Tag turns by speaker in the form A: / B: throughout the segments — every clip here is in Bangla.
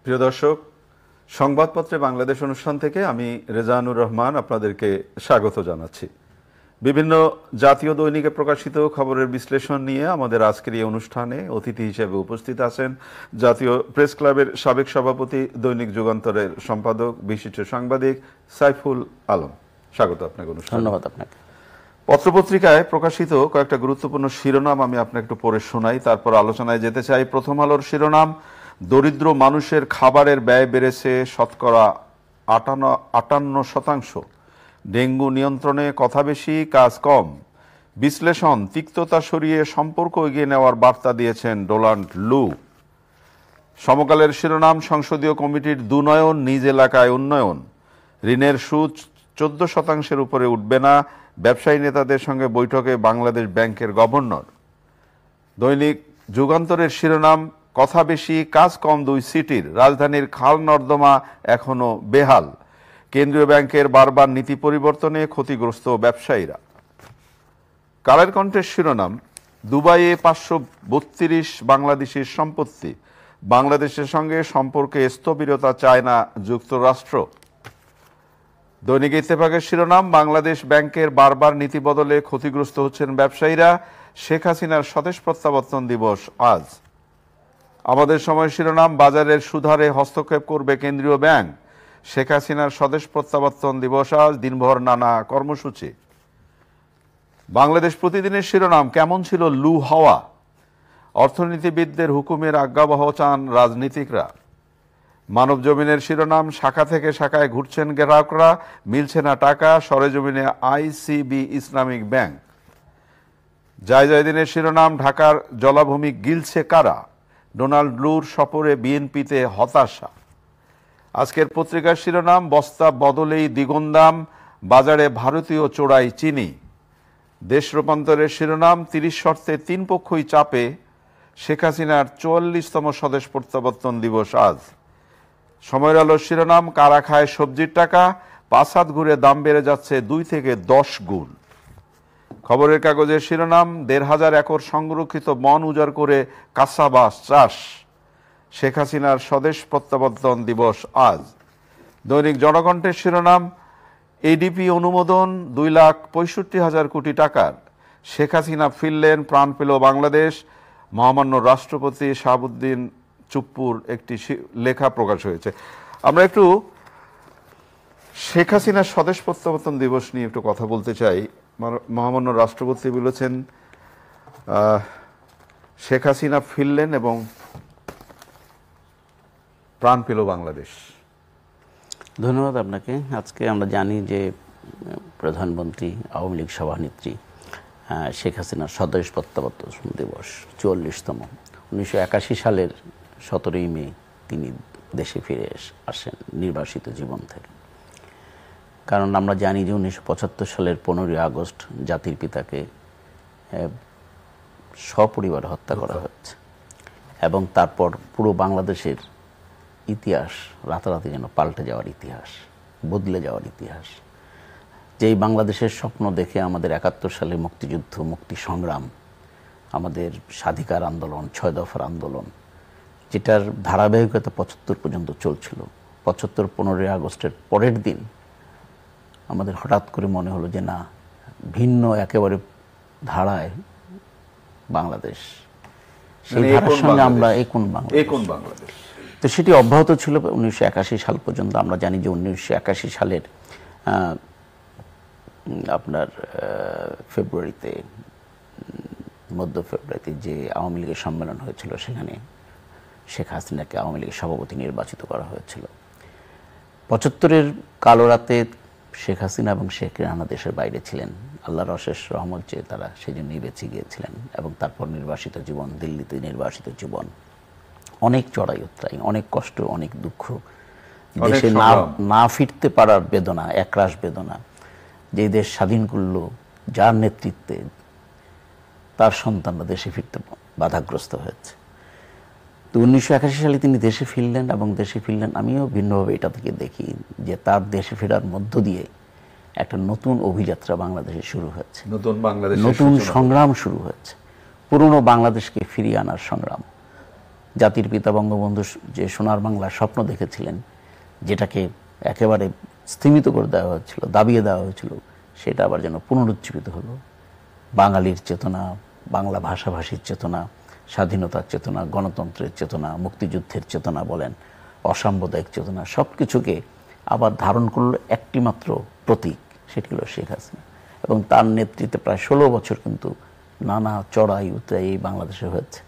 A: প্রিয় দর্শক, সংবাদপত্রে বাংলাদেশ অনুষ্ঠান থেকে আমি রেজানুর রহমান আপনাদেরকে স্বাগত জানাচ্ছি। বিভিন্ন জাতীয় দৈনিকে প্রকাশিত খবরের বিশ্লেষণ নিয়ে আমাদের আজকের এই অনুষ্ঠানে অতিথি হিসেবে উপস্থিত আছেন জাতীয় প্রেস ক্লাবের সাবেক সভাপতি, দৈনিক যুগান্তরের সম্পাদক, বিশিষ্ট সাংবাদিক সাইফুল আলম। স্বাগত আপনাকে অনুষ্ঠানে।
B: ধন্যবাদ আপনাকে।
A: পত্রপত্রিকায় প্রকাশিত কয়েকটা গুরুত্বপূর্ণ শিরোনাম আমি আপনাকে একটু পড়ে শোনাই, তারপর আলোচনায় যেতে চাই। প্রথম আলোর শিরোনাম, দরিদ্র মানুষের খাবারের ব্যয় বেড়েছে শতকরা 58%। ডেঙ্গু নিয়ন্ত্রণে কথা বেশি, কাজ কম। বিশ্লেষণ, তিক্ততা সরিয়ে সম্পর্ক এগিয়ে নেওয়ার বার্তা দিয়েছেন ডোনাল্ড লু। সমকালের শিরোনাম, সংসদীয় কমিটির দুনয়ন, নিজ এলাকায় উন্নয়ন। ঋণের সুদ 14% উপরে উঠবে না, ব্যবসায়ী নেতাদের সঙ্গে বৈঠকে বাংলাদেশ ব্যাংকের গভর্নর। দৈনিক যুগান্তরের শিরোনাম, কথা বেশি, কাজ কম দুই সিটির, রাজধানীর খাল নর্দমা এখনো বেহাল। কেন্দ্রীয় ব্যাংকের বারবার নীতি পরিবর্তনে ক্ষতিগ্রস্ত ব্যবসায়ীরা। কালের কণ্ঠের শিরোনাম, দুবাইয়ে 532 বাংলাদেশের সম্পত্তি, বাংলাদেশের সঙ্গে সম্পর্কে স্থবিরতা চায় না যুক্তরাষ্ট্র। দৈনিক ইত্তেফাকের শিরোনাম, বাংলাদেশ ব্যাংকের বারবার নীতি বদলে ক্ষতিগ্রস্ত হচ্ছেন ব্যবসায়ীরা, শেখ হাসিনার স্বদেশ প্রত্যাবর্তন দিবস আজ। আমাদের সময় শিরোনাম, বাজারের সুধারে হস্তক্ষেপ করবে কেন্দ্রীয় ব্যাংক, শেখ হাসিনার স্বদেশ প্রত্যাবর্তন দিবস আজ, দিনভর নানা কর্মসূচি। বাংলাদেশ প্রতিদিনের শিরোনাম, কেমন ছিল লু হাওয়া, অর্থনীতিবিদদের হুকুমের আজ্ঞাবহ চান রাজনীতিকরা। মানব জমিনের শিরোনাম, শাখা থেকে শাখায় ঘুরছেন গ্রাহকরা, মিলছে না টাকা, সরেজমিনে আইসিবি ইসলামিক ব্যাংক। জায়দিনের শিরোনাম, ঢাকার জলাভূমি গিলছে কারা, ডোনাল্ড লুর সফরে বিএনপিতে হতাশা। আজকের পত্রিকার শিরোনাম, বস্তা বদলেই দ্বিগুণ দাম, বাজারে ভারতীয় চোরাই চিনি। দেশ রূপান্তরের শিরোনাম, 30 শর্তে 3 পক্ষই চাপে, শেখ হাসিনার 44তম স্বদেশ প্রত্যাবর্তন দিবস আজ। সময়ের আলোর শিরোনাম, কারা খায় সবজির টাকা, 5 হাত ঘুরে দাম বেড়ে যাচ্ছে 2 থেকে 10 গুণ। খবরের কাগজের শিরোনাম, 1,500 একর সংরক্ষিত বন উজাড় করে কাঁচা বাঁশ চাষ, শেখ হাসিনার স্বদেশ প্রত্যাবর্তন দিবস আজ। দৈনিক জনকণ্ঠের শিরোনাম, এডিপি অনুমোদন 2,65,000 কোটি টাকার, শেখ হাসিনা ফিরলেন, প্রাণ পেল বাংলাদেশ। মহামান্য রাষ্ট্রপতি শাহাবুদ্দিন চুপ্পুর একটি লেখা প্রকাশ হয়েছে। আমরা একটু শেখ হাসিনার স্বদেশ প্রত্যাবর্তন দিবস নিয়ে একটু কথা বলতে চাই। মহামান্য রাষ্ট্রপতি বলেছেন শেখ হাসিনা ফিরলেন এবং প্রাণ পেল বাংলাদেশ।
B: ধন্যবাদ আপনাকে। আজকে আমরা জানি যে প্রধানমন্ত্রী, আওয়ামী লীগ সভানেত্রী শেখ হাসিনার স্বদেশ প্রত্যাবর্তন দিবস 44তম। 1981 সালের 17ই মে তিনি দেশে ফিরে আসেন নির্বাসিত জীবন থেকে। কারণ আমরা জানি যে 1975 সালের 15ই আগস্ট জাতির পিতাকে সপরিবার হত্যা করা হচ্ছে এবং তারপর পুরো বাংলাদেশের ইতিহাস রাতারাতি যেন পাল্টে যাওয়ার ইতিহাস, বদলে যাওয়ার ইতিহাস। যেই বাংলাদেশের স্বপ্ন দেখে আমাদের 71 সালে মুক্তিযুদ্ধ, মুক্তি সংগ্রাম, আমাদের স্বাধিকার আন্দোলন, 6 দফার আন্দোলন, যেটার ধারাবাহিকতা 75 পর্যন্ত চলছিল, 75 15ই আগস্টের পরের দিন আমাদের হঠাৎ করে মনে হলো যে না, ভিন্ন একেবারে ধারায় বাংলাদেশ, সেই ধারার সঙ্গে আমরা এই কোন বাংলাদেশ। তো সেটি অব্যাহত ছিল 1981 সাল পর্যন্ত। আমরা জানি যে 1981 সালের আপনার ফেব্রুয়ারিতে, মধ্য ফেব্রুয়ারিতে যে আওয়ামী লীগের সম্মেলন হয়েছিল, সেখানে শেখ হাসিনাকে আওয়ামী লীগের সভাপতি নির্বাচিত করা হয়েছিল। 75-এর কালো রাতে শেখ হাসিনা এবং শেখ রেহানা দেশের বাইরে ছিলেন। আল্লাহর অশেষ রহমত চেয়ে তারা সেই জন্যই বেঁচে গিয়েছিলেন। এবং তারপর নির্বাসিত জীবন, দিল্লিতে নির্বাসিত জীবন, অনেক চড়াই উতরাই, অনেক কষ্ট, অনেক দুঃখ, দেশে না ফিরতে পারার বেদনা, একরাশ বেদনা। যে দেশ স্বাধীন করলো যার নেতৃত্বে, তার সন্তানরা দেশে ফিরতে বাধাগ্রস্ত হয়েছে। তো 1981 সালে তিনি দেশে ফিরলেন এবং দেশে ফিরলেন, আমিও ভিন্নভাবে এটা থেকে দেখি যে তার দেশে ফেরার মধ্য দিয়ে একটা নতুন অভিযাত্রা বাংলাদেশে শুরু হয়েছে, নতুন সংগ্রাম শুরু হয়েছে, পুরনো বাংলাদেশকে ফিরিয়ে আনার সংগ্রাম। জাতির পিতা বঙ্গবন্ধু যে সোনার বাংলার স্বপ্ন দেখেছিলেন, যেটাকে একেবারে স্থিমিত করে দেওয়া হয়েছিল, দাবিয়ে দেওয়া হয়েছিল, সেটা আবার যেন পুনরুজ্জীবিত হলো। বাঙালির চেতনা, বাংলা ভাষাভাষীর চেতনা, স্বাধীনতার চেতনা, গণতন্ত্রের চেতনা, মুক্তিযুদ্ধের চেতনা বলেন, অসাম্প্রদায়িক চেতনা, সব কিছুকে আবার ধারণ করলো একটি মাত্র প্রতীক, সেটি হলো শেখ হাসিনা। এবং তার নেতৃত্বে প্রায় 16 বছর কিন্তু নানা চড়াই উতরাই এই বাংলাদেশে হয়েছে।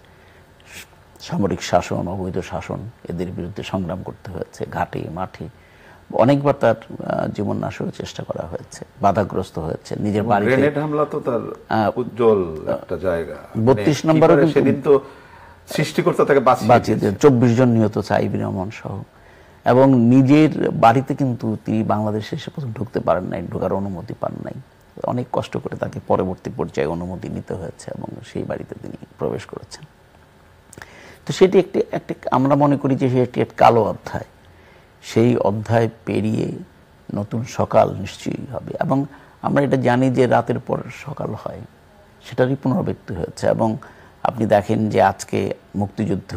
B: সামরিক শাসন, অবৈধ শাসন, এদের বিরুদ্ধে সংগ্রাম করতে হয়েছে, ঘাটে মাঠে অনেকবার তার জীবন নাশের চেষ্টা করা হয়েছে, বাধাগ্রস্ত হয়েছে। নিজের বাড়িতে
A: গ্রেনেড হামলা তো তার উজ্জ্বল একটা জায়গা।
B: 32 নম্বরে
A: সেদিন তো সৃষ্টিকর্তা তাকে বাঁচিয়ে
B: 24 জন নিহত, সাইবির রহমান সহ। এবং নিজের বাড়িতে কিন্তু তিনি বাংলাদেশে এসে প্রথম ঢুকতে পারেন নাই, ঢোকার অনুমতি পান নাই। অনেক কষ্ট করে তাকে পরবর্তী পর্যায়ে অনুমতি নিতে হয়েছে এবং সেই বাড়িতে তিনি প্রবেশ করেছেন। তো সেটি একটি আমরা মনে করি যে সেটি একটি কালো অধ্যায়। সেই অধ্যায় পেরিয়ে নতুন সকাল নিশ্চয়ই হবে। এবং আমরা এটা জানি যে রাতের পর সকাল হয়, সেটারই পুনরাবৃত্তি হয়েছে। এবং আপনি দেখেন যে আজকে মুক্তিযুদ্ধ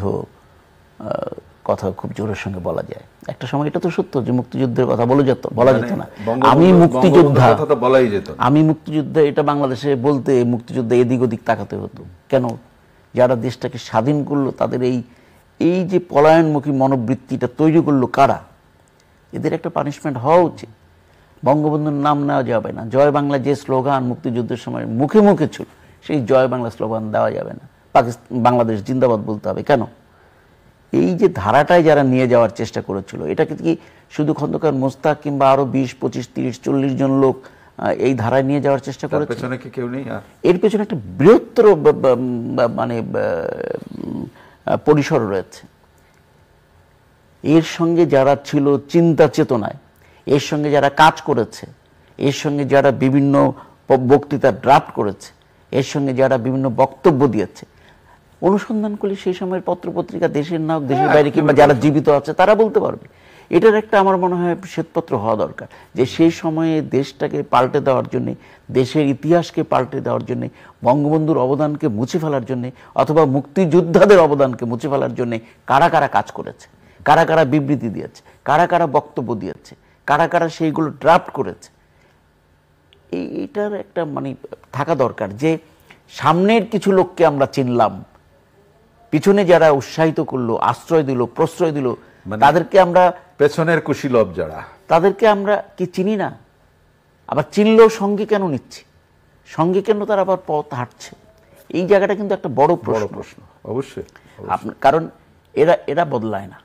B: কথা খুব জোরের সঙ্গে বলা যায়। একটা সময় এটা তো সত্য যে মুক্তিযুদ্ধের কথা বলা যেত না। আমি মুক্তিযোদ্ধা এটা বাংলাদেশে বলতে মুক্তিযুদ্ধে এদিক ওদিক তাকাতে হতো কেন? যারা দেশটাকে স্বাধীন করলো, তাদের এই যে পলায়নমুখী মনোবৃত্তিটা তৈরি করলো কারা? এদের একটা পানিশমেন্ট হওয়া উচিত। বঙ্গবন্ধুর নাম নেওয়া যাবে না। জয় বাংলা যে স্লোগান মুক্তিযুদ্ধের সময় মুখে মুখে ছিল, সেই জয় বাংলা স্লোগান দেওয়া যাবে না। বাংলাদেশ জিন্দাবাদ বলতে হবে কেন? এই যে ধারাটায় যারা নিয়ে যাওয়ার চেষ্টা করেছিল, এটাকে কি শুধু খন্দকার মোস্তাক কিংবা আরো 20, 25, 30, 40 জন লোক এই ধারায় নিয়ে যাওয়ার চেষ্টা করেছে? এর পেছনে একটা বৃহত্তর মানে পরিসর রয়েছে। এর সঙ্গে যারা ছিল চিন্তা চেতনায়, এর সঙ্গে যারা কাজ করেছে, এর সঙ্গে যারা বিভিন্ন বক্তৃতা ড্রাফট করেছে, এর সঙ্গে যারা বিভিন্ন বক্তব্য দিয়েছে, অনুসন্ধান করলে সেই সময়ের পত্রপত্রিকা, দেশের নায়ক, দেশের বাইরে কিংবা যারা জীবিত আছে তারা বলতে পারবে। এটার একটা আমার মনে হয় শ্বেতপত্র হওয়া দরকার, যে সেই সময়ে দেশটাকে পাল্টে দেওয়ার জন্যে, দেশের ইতিহাসকে পাল্টে দেওয়ার জন্যে, বঙ্গবন্ধুর অবদানকে মুছে ফেলার জন্যে অথবা মুক্তিযোদ্ধাদের অবদানকে মুছে ফেলার জন্যে কারা কারা কাজ করেছে, কারা কারা বিবৃতি দিয়েছে, কারা কারা বক্তব্য দিয়েছে, কারা কারা সেইগুলো ড্রাফট করেছে। এইটার একটা মানে থাকা দরকার যে সামনের কিছু লোককে আমরা চিনলাম, পিছনে যারা উৎসাহিত করলো, আশ্রয় দিল, প্রশ্রয় দিল, তাদেরকে আমরা,
A: পেছনের কুশীলব যারা,
B: তাদেরকে আমরা কি চিনি না? আবার চিনলেও সঙ্গে কেন নিচ্ছি? সঙ্গে কেন তারা আবার পথ হাঁটছে? এই জায়গাটা কিন্তু একটা বড় প্রশ্ন।
A: অবশ্যই।
B: কারণ এরা বদলায় না,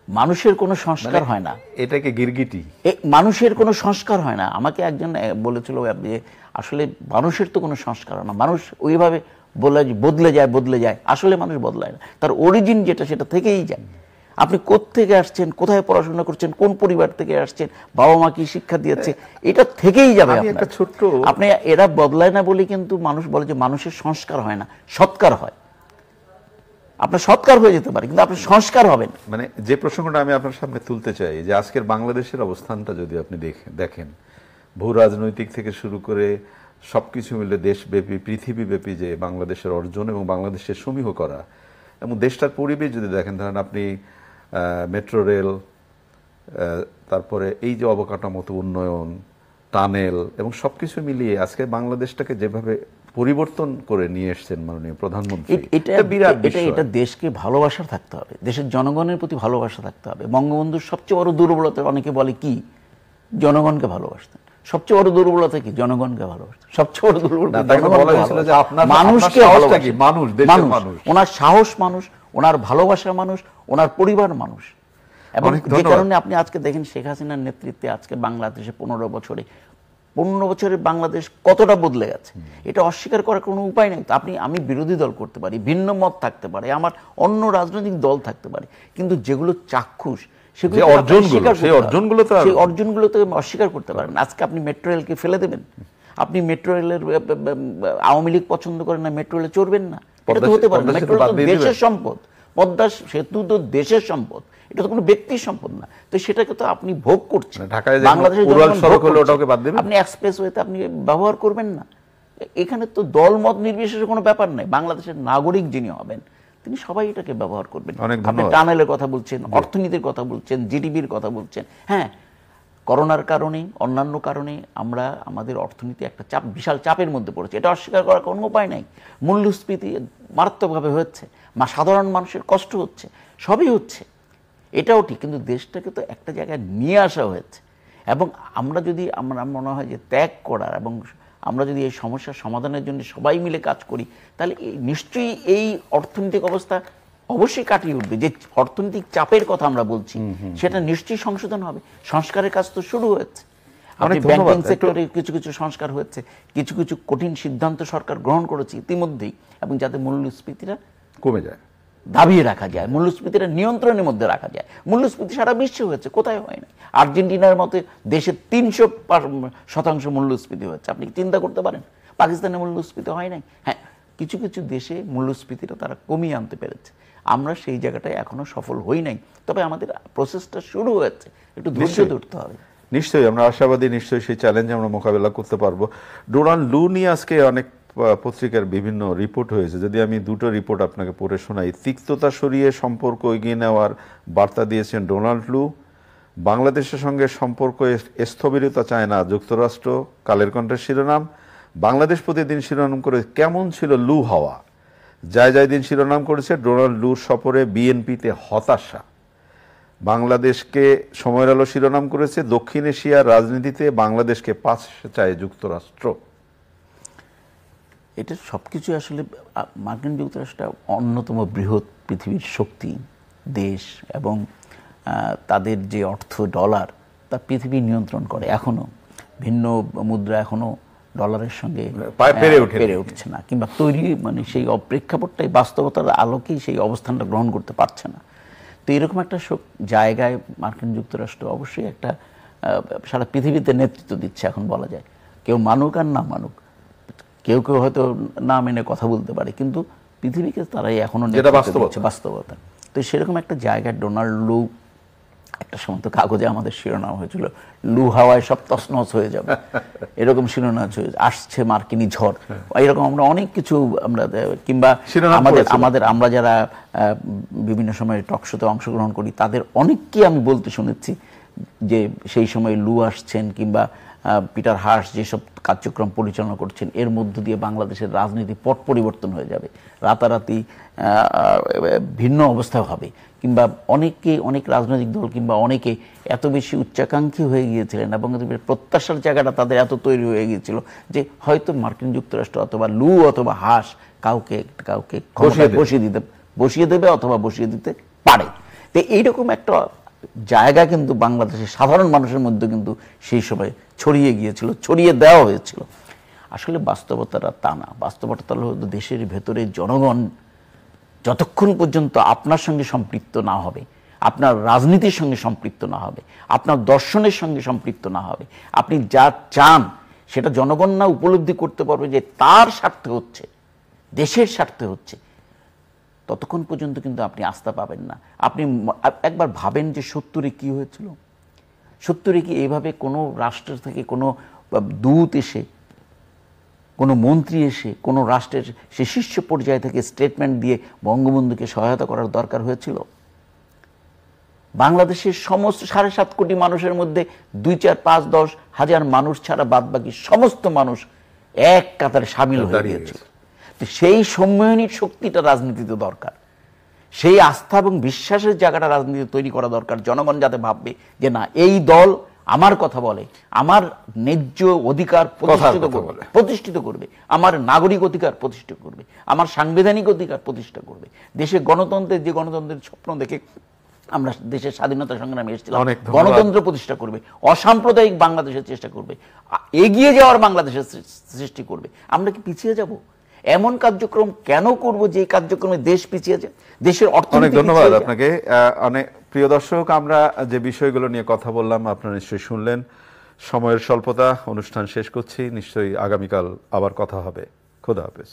B: মানুষের কোনো সংস্কার হয় না।
A: এটাকে গিরগিটি,
B: মানুষের কোনো সংস্কার হয় না। আমাকে একজন বলেছিল যে আসলে মানুষের তো কোনো সংস্কার হয় না, মানুষ ওইভাবে বদলে যায়। আসলে মানুষ বদলায় না, তার অরিজিন যেটা সেটা থেকেই যায়। আপনি কোত্থেকে আসছেন, কোথায় পড়াশোনা করছেন, কোন পরিবার থেকে আসছেন, বাবা মা কি শিক্ষা দিয়েছে, এটা থেকেই যাবে। আপনি এরা বদলায় না বলে কিন্তু মানুষ বলে যে মানুষের সংস্কার হয় না, সৎকার হয়। আপনার সৎকার হয়ে যেতে পারে কিন্তু আপনার সংস্কার হবে না।
A: মানে যে প্রসঙ্গটা আমি আপনার সামনে তুলতে চাই, যে আজকের বাংলাদেশের অবস্থানটা যদি আপনি দেখেন, ভূ রাজনৈতিক থেকে শুরু করে সবকিছু মিলে দেশব্যাপী, পৃথিবীব্যাপী যে বাংলাদেশের অর্জন এবং বাংলাদেশের সমীহ করা এবং দেশটার পরিবেশ যদি দেখেন, ধরেন আপনি মেট্রো রেল, তারপরে এই যে অবকাঠামোগত উন্নয়ন, টানেল এবং সবকিছু মিলিয়ে আজকে বাংলাদেশটাকে যেভাবে পরিবর্তন করে নিয়ে এসছেন মাননীয় প্রধানমন্ত্রী,
B: এটা দেশকে ভালোবাসা থাকতে হবে, দেশের জনগণের প্রতি ভালোবাসা থাকতে হবে। বঙ্গবন্ধুর সবচেয়ে বড় দুর্বলতা, অনেকে বলে কি, জনগণকে ভালোবাসতেন। সবচেয়ে বড় দুর্বলতা কি? জনগণকে ভালোবাসতেন। সবচেয়ে বড় দুর্বলতা মানুষকে ভালোবাসতেন। ওনার সাহস মানুষ, ওনার ভালোবাসা মানুষ, ওনার পরিবার মানুষ। এবং যে কারণে আপনি আজকে দেখেন শেখ হাসিনার নেতৃত্বে আজকে বাংলাদেশে 15 বছরে বাংলাদেশ কতটা বদলে গেছে, এটা অস্বীকার করার কোনো উপায় নেই। আমি বিরোধী দল করতে পারি, ভিন্ন মত থাকতে পারে, আমার অন্য রাজনৈতিক দল থাকতে পারে, কিন্তু যেগুলো চাক্ষুষ সেই অর্জনগুলো তো অস্বীকার করতে পারেন। আজকে আপনি মেট্রো রেলকে ফেলে দেবেন? আপনি মেট্রো রেলের আওয়ামী লীগ পছন্দ করেন না, মেট্রো রেলে চড়বেন না? এটা তো হতে পারে না। মেট্রো রেল তো দেশের সম্পদ, পদ্মা সেতু তো দেশের সম্পদ, এটা তো কোনো ব্যক্তির সম্পদ না। তো সেটাকে তো আপনি ভোগ করছেন। আপনি এক্সপ্রেসওয়েতে আপনি ব্যবহার করবেন না। এখানে তো দল মত নির্বিশেষে কোনো ব্যাপার নেই। বাংলাদেশের নাগরিক যিনি হবেন তিনি সবাই এটাকে ব্যবহার করবেন।
A: অনেক
B: আপনি
A: ধন্যবাদ।
B: টানেলের কথা বলছেন, অর্থনীতির কথা বলছেন, জিডিপির কথা বলছেন। হ্যাঁ, করোনার কারণে, অন্যান্য কারণে আমরা আমাদের অর্থনীতি একটা চাপ, বিশাল চাপের মধ্যে পড়েছে, এটা অস্বীকার করার কোনো উপায় নাই। মূল্যস্ফীতি মারাত্মকভাবে হচ্ছে, সাধারণ মানুষের কষ্ট হচ্ছে, সবই হচ্ছে, এটাও ঠিক। কিন্তু দেশটাকে তো একটা জায়গায় নিয়ে আসা হয়েছে, এবং আমরা যদি, আমরা মনে হয় যে ত্যাগ করার, এবং আমরা যদি এই সমস্যার সমাধানের জন্য সবাই মিলে কাজ করি, তাহলে নিশ্চয়ই এই অর্থনৈতিক অবস্থা অবশ্যই কাটিয়ে উঠবে। যে অর্থনৈতিক চাপের কথা আমরা বলছি সেটা নিশ্চয়ই সংশোধন হবে। সংস্কারের কাজ তো শুরু হয়েছে। আপনি ব্যাংকিং সেক্টরে কিছু কিছু সংস্কার হয়েছে, কিছু কিছু কঠিন সিদ্ধান্ত সরকার গ্রহণ করেছে ইতিমধ্যেই, এবং যাতে মূল্যস্ফীতিটা
A: কমে যায়,
B: দাবিয়ে রাখা যায়, মূল্যস্ফীতিটা নিয়ন্ত্রণের মধ্যে রাখা যায়। মূল্যস্ফীতি সারা বিশ্বে হয়েছে, কোথায় হয় না? আর্জেন্টিনার মতো দেশে 300% মূল্যস্ফীতি হচ্ছে, আপনি চিন্তা করতে পারেন। পাকিস্তানের মূল্যস্ফীতি হয় নাই। হ্যাঁ, কিছু কিছু দেশে মূল্যস্ফীতিটা তারা কমিয়ে আনতে পেরেছে। আমরা সেই জায়গাটায় এখনো সফল হই নাই, তবে আমাদের প্রসেসটা শুরু হয়েছে, একটু ধৈর্য ধরতে হবে।
A: নিশ্চয়ই আমরা আশাবাদী, নিশ্চয়ই সেই চ্যালেঞ্জ আমরা মোকাবেলা করতে পারবো। ডোনাল্ড লু নিয়ে আজকে অনেক পত্রিকার বিভিন্ন রিপোর্ট হয়েছে, যদি আমি দুটো রিপোর্ট আপনাকে পড়ে শোনাই। তিক্ততা সরিয়ে সম্পর্ক এগিয়ে নেওয়ার বার্তা দিয়েছেন ডোনাল্ড লু। বাংলাদেশের সঙ্গে সম্পর্ক স্থবিরতা চায় না যুক্তরাষ্ট্র, কালের কণ্ঠের শিরোনাম। বাংলাদেশ প্রতিদিন শিরোনাম করে কেমন ছিল লু হওয়া। যায় দিন শিরোনাম করেছে ডোনাল্ড লুর সফরে বিএনপিতে হতাশা। বাংলাদেশকে সময়ের আলো শিরোনাম করেছে দক্ষিণ এশিয়ার রাজনীতিতে বাংলাদেশকে পাশে চায় যুক্তরাষ্ট্র।
B: এটা সবকিছু আসলে মার্কিন যুক্তরাষ্ট্র অন্যতম বৃহৎ পৃথিবীর শক্তি দেশ, এবং তাদের যে অর্থ ডলার তা পৃথিবী নিয়ন্ত্রণ করে। এখনো ভিন্ন মুদ্রা এখনো ডলারের সঙ্গে পেরে উঠছে না, কিংবা তৈরি, মানে সেই প্রেক্ষাপটটাই, বাস্তবতার আলোকেই সেই অবস্থানটা গ্রহণ করতে পারছে না। তো এরকম একটা জায়গায় মার্কিন যুক্তরাষ্ট্র অবশ্যই একটা সারা পৃথিবীতে নেতৃত্ব দিচ্ছে এখন বলা যায়। কেউ মানুক আর না মানুক, কেউ কেউ হয়তো না মেনে কথা বলতে পারে, কিন্তু পৃথিবীকে তারাই এখনো নেতৃত্ব দিচ্ছে, বাস্তবতা। তো সেরকম একটা জায়গায় ডোনাল্ড লু, একটা সময় তো কাগজে আমাদের শিরোনাম হয়েছিল লু হাওয়ায় সব তছনছ হয়ে যাবে, এরকম শিরোনাম আসছে মার্কিনী ঝড়, এরকম আমরা অনেক কিছু, আমরা কিংবা আমরা যারা বিভিন্ন সময় টক শোতে অংশগ্রহণ করি তাদের অনেককেই আমি বলতে শুনেছি যে সেই সময় লু আসছেন, কিংবা পিটার হাস যেসব কার্যক্রম পরিচালনা করছেন, এর মধ্য দিয়ে বাংলাদেশের রাজনীতি পট পরিবর্তন হয়ে যাবে, রাতারাতি ভিন্ন অবস্থা হবে। কিংবা অনেক রাজনৈতিক দল কিংবা অনেকে এত বেশি উচ্চাকাঙ্ক্ষী হয়ে গিয়েছিলেন, এবং প্রত্যাশার জায়গাটা তাদের এত তৈরি হয়ে গিয়েছিল যে হয়তো মার্কিন যুক্তরাষ্ট্র অথবা লু অথবা হাস কাউকে বসিয়ে দেবে অথবা বসিয়ে দিতে পারে। তো এইরকম একটা জায়গা কিন্তু বাংলাদেশের সাধারণ মানুষের মধ্যে কিন্তু সেই সময় ছড়িয়ে গিয়েছিল, ছড়িয়ে দেওয়া হয়েছিল। আসলে বাস্তবতাটা তা না। বাস্তবতা হলো দেশের ভেতরে জনগণ যতক্ষণ পর্যন্ত আপনার সঙ্গে সম্পৃক্ত না হবে, আপনার রাজনীতির সঙ্গে সম্পৃক্ত না হবে, আপনার দর্শনের সঙ্গে সম্পৃক্ত না হবে, আপনি যা চান সেটা জনগণ না উপলব্ধি করতে পারবে যে তার স্বার্থে হচ্ছে, দেশের স্বার্থে হচ্ছে, ততক্ষণ পর্যন্ত কিন্তু আপনি আস্থা পাবেন না। আপনি একবার ভাবেন যে 70-এ কি হয়েছিল। 70-এ কি এইভাবে কোনো রাষ্ট্র থেকে কোনো দূত এসে, কোনো মন্ত্রী এসে কোনো রাষ্ট্রের সে শীর্ষ পর্যায় থেকে স্টেটমেন্ট দিয়ে বঙ্গবন্ধুকে সহায়তা করার দরকার হয়েছিল? বাংলাদেশের সমস্ত 7.5 কোটি মানুষের মধ্যে 2, 4, 5, 10 হাজার মানুষ ছাড়া বাদবাকি সমস্ত মানুষ এক কাতারে সামিল হয়ে গিয়েছিল। তো সেই সম্মেলনীর শক্তিটা রাজনীতিতে দরকার, সেই আস্থা এবং বিশ্বাসের জায়গাটা রাজনীতি তৈরি করা দরকার। জনগণ যাতে ভাববে যে না, এই দল আমার কথা বলে, আমার ন্যায্য অধিকার প্রতিষ্ঠিত করবে, আমার নাগরিক অধিকার প্রতিষ্ঠিত করবে, আমার সাংবিধানিক অধিকার প্রতিষ্ঠা করবে, দেশে গণতন্ত্রের যে গণতন্ত্রের স্বপ্ন দেখে আমরা দেশের স্বাধীনতা সংগ্রামে এসেছিলাম, গণতন্ত্র প্রতিষ্ঠা করবে, অসাম্প্রদায়িক বাংলাদেশের চেষ্টা করবে, এগিয়ে যাওয়ার বাংলাদেশের সৃষ্টি করবে। আমরা কি পিছিয়ে যাব? এমন কার্যক্রম কেন করব যে কার্যক্রমে দেশ পিছিয়ে যায়, দেশের অর্থনীতি?
A: অনেক ধন্যবাদ আপনাকে। অনেক প্রিয় দর্শক, আমরা যে বিষয়গুলো নিয়ে কথা বললাম আপনারা নিশ্চয়ই শুনলেন। সময়ের স্বল্পতা, অনুষ্ঠান শেষ করছি। নিশ্চয়ই আগামীকাল আবার কথা হবে। খোদা হাফেজ।